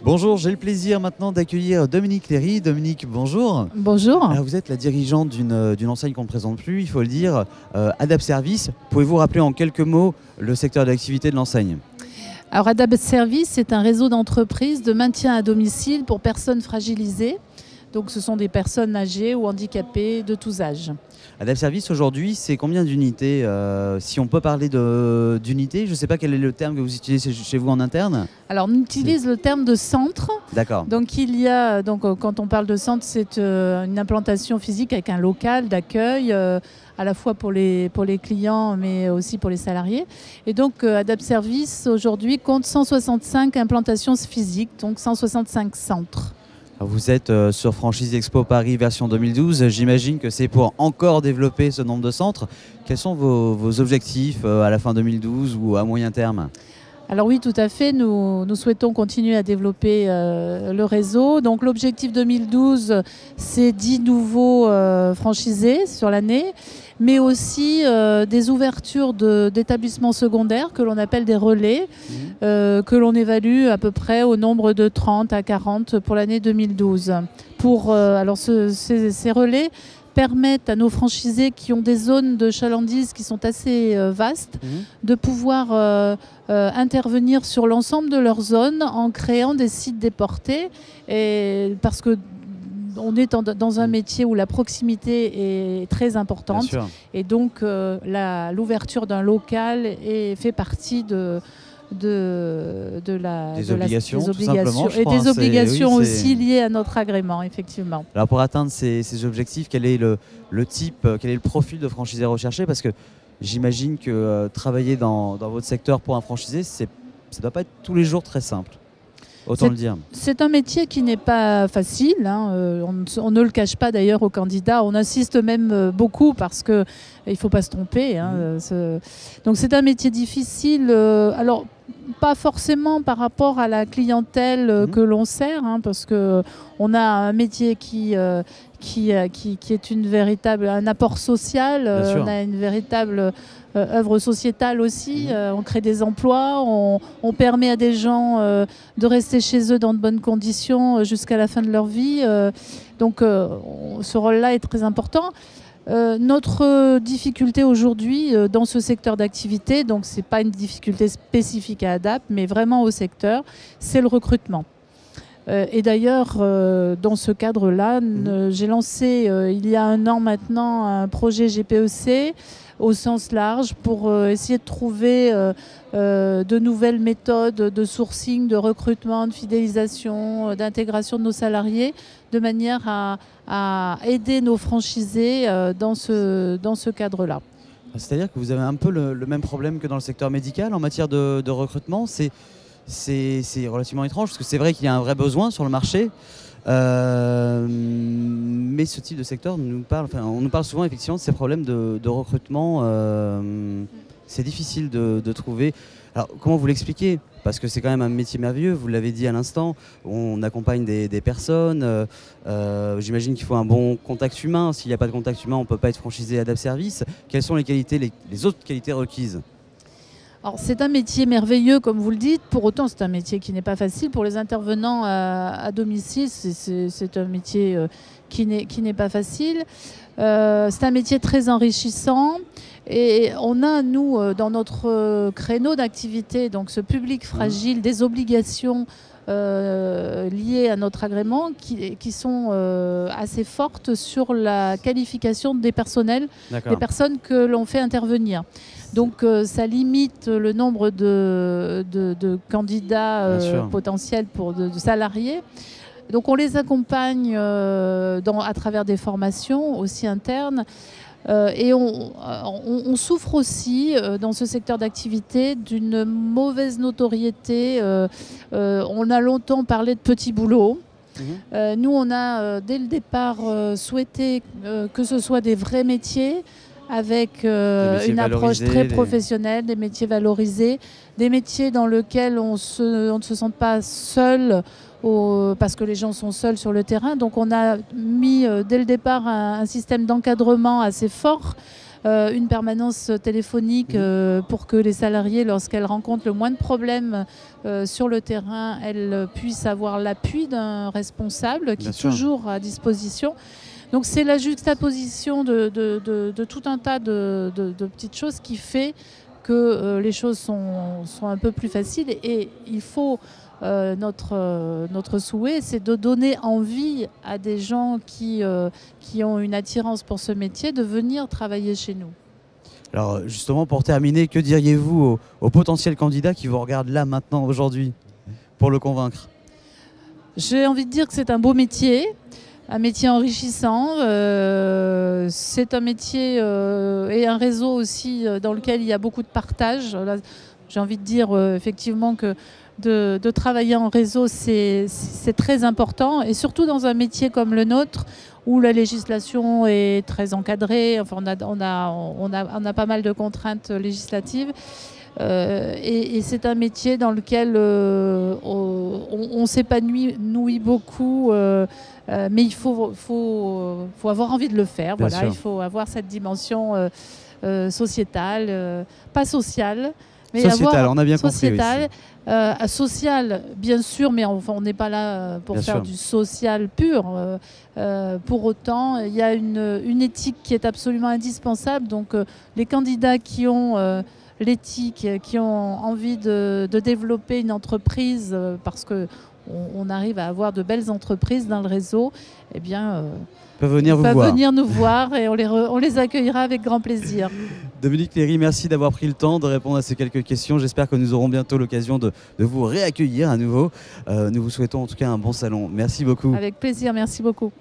Bonjour, j'ai le plaisir maintenant d'accueillir Dominique Léry. Dominique, bonjour. Bonjour. Alors, vous êtes la dirigeante d'une enseigne qu'on ne présente plus, il faut le dire, Adapt Service. Pouvez-vous rappeler en quelques mots le secteur d'activité de l'enseigne ? Alors Adapt Service, c'est un réseau d'entreprises de maintien à domicile pour personnes fragilisées. Donc ce sont des personnes âgées ou handicapées de tous âges. Adapt Service aujourd'hui, c'est combien d'unités ? Si on peut parler d'unités, je ne sais pas quel est le terme que vous utilisez chez vous en interne. Alors on utilise le terme de centre. D'accord. Donc il y a, quand on parle de centre, c'est une implantation physique avec un local d'accueil, à la fois pour les clients, mais aussi pour les salariés. Et donc Adapt Service aujourd'hui compte 165 implantations physiques, donc 165 centres. Vous êtes sur Franchise Expo Paris version 2012. J'imagine que c'est pour encore développer ce nombre de centres. Quels sont vos objectifs à la fin 2012 ou à moyen terme ? Alors oui, tout à fait. Nous souhaitons continuer à développer le réseau. Donc l'objectif 2012, c'est 10 nouveaux franchisés sur l'année, mais aussi des ouvertures d'établissements secondaires que l'on appelle des relais, que l'on évalue à peu près au nombre de 30 à 40 pour l'année 2012. Alors ces relais permettent à nos franchisés qui ont des zones de chalandise qui sont assez vastes de pouvoir intervenir sur l'ensemble de leur zone en créant des sites déportés. Et parce que on est dans un métier où la proximité est très importante. Et donc l'ouverture d'un local fait partie des obligations et des obligations aussi liées à notre agrément, effectivement. Alors pour atteindre ces objectifs, quel est le type, quel est le profil de franchisé recherché ? Parce que j'imagine que travailler dans votre secteur pour un franchisé, ça ne doit pas être tous les jours très simple. Autant le dire. C'est un métier qui n'est pas facile. On ne le cache pas d'ailleurs aux candidats. On insiste même beaucoup parce qu'il ne faut pas se tromper. Donc c'est un métier difficile. Alors, pas forcément par rapport à la clientèle que l'on sert, parce qu'on a un métier qui est un apport social. On a une véritable œuvre sociétale aussi. On crée des emplois, on permet à des gens de rester chez eux dans de bonnes conditions jusqu'à la fin de leur vie. Donc ce rôle-là est très important. Notre difficulté aujourd'hui dans ce secteur d'activité, donc ce n'est pas une difficulté spécifique à Adapt, mais vraiment au secteur, c'est le recrutement. Et d'ailleurs, dans ce cadre-là, j'ai lancé il y a 1 an maintenant un projet GPEC au sens large pour essayer de trouver de nouvelles méthodes de sourcing, de recrutement, de fidélisation, d'intégration de nos salariés, de manière à aider nos franchisés dans ce cadre-là. C'est-à-dire que vous avez un peu le même problème que dans le secteur médical en matière de recrutement. C'est relativement étrange parce que c'est vrai qu'il y a un vrai besoin sur le marché. Mais ce type de secteur on nous parle souvent effectivement de ces problèmes de recrutement. C'est difficile de trouver. Alors comment vous l'expliquez ? Parce que c'est quand même un métier merveilleux, vous l'avez dit à l'instant, on accompagne des personnes, j'imagine qu'il faut un bon contact humain. S'il n'y a pas de contact humain, on ne peut pas être franchisé Adapt Service. Quelles sont les qualités, les autres qualités requises ? Alors, c'est un métier merveilleux, comme vous le dites. Pour autant, c'est un métier qui n'est pas facile. Pour les intervenants à domicile, c'est un métier qui n'est pas facile. C'est un métier très enrichissant. Et on a, nous, dans notre créneau d'activité, donc ce public fragile, des obligations liées à notre agrément qui sont assez fortes sur la qualification des personnels, des personnes que l'on fait intervenir. Donc ça limite le nombre de candidats potentiels de salariés. Donc on les accompagne à travers des formations aussi internes. Et on souffre aussi dans ce secteur d'activité d'une mauvaise notoriété. On a longtemps parlé de petits boulots. Nous, on a dès le départ souhaité que ce soit des vrais métiers avec une approche très professionnelle, des métiers valorisés, des métiers dans lesquels on ne se sente pas seul parce que les gens sont seuls sur le terrain. Donc on a mis dès le départ un système d'encadrement assez fort, une permanence téléphonique pour que les salariés, lorsqu'elles rencontrent le moins de problèmes sur le terrain, elles puissent avoir l'appui d'un responsable qui est toujours à disposition. Donc c'est la juxtaposition de tout un tas de petites choses qui fait que les choses sont un peu plus faciles. Et il faut, notre souhait, c'est de donner envie à des gens qui ont une attirance pour ce métier de venir travailler chez nous. Alors justement, pour terminer, que diriez-vous aux potentiels candidats qui vous regardent là, maintenant, aujourd'hui, pour le convaincre? J'ai envie de dire que c'est un beau métier. Un métier enrichissant, c'est un métier et un réseau aussi dans lequel il y a beaucoup de partage. Là, j'ai envie de dire effectivement que de travailler en réseau, c'est très important, et surtout dans un métier comme le nôtre où la législation est très encadrée. Enfin, on a pas mal de contraintes législatives. Et c'est un métier dans lequel on s'épanouit beaucoup, mais il faut avoir envie de le faire. Voilà, il faut avoir cette dimension sociétale, pas sociale, mais sociétale, on a bien sociétale, sociale, bien sûr, mais on n'est pas là pour faire du social pur. Pour autant, il y a une éthique qui est absolument indispensable. Donc, les candidats qui ont l'éthique, qui ont envie de développer une entreprise, parce qu'on arrive à avoir de belles entreprises dans le réseau, eh bien, peuvent venir nous voir et on les accueillera avec grand plaisir. Dominique Léry, merci d'avoir pris le temps de répondre à ces quelques questions. J'espère que nous aurons bientôt l'occasion de vous réaccueillir à nouveau. Nous vous souhaitons en tout cas un bon salon. Merci beaucoup. Avec plaisir, merci beaucoup.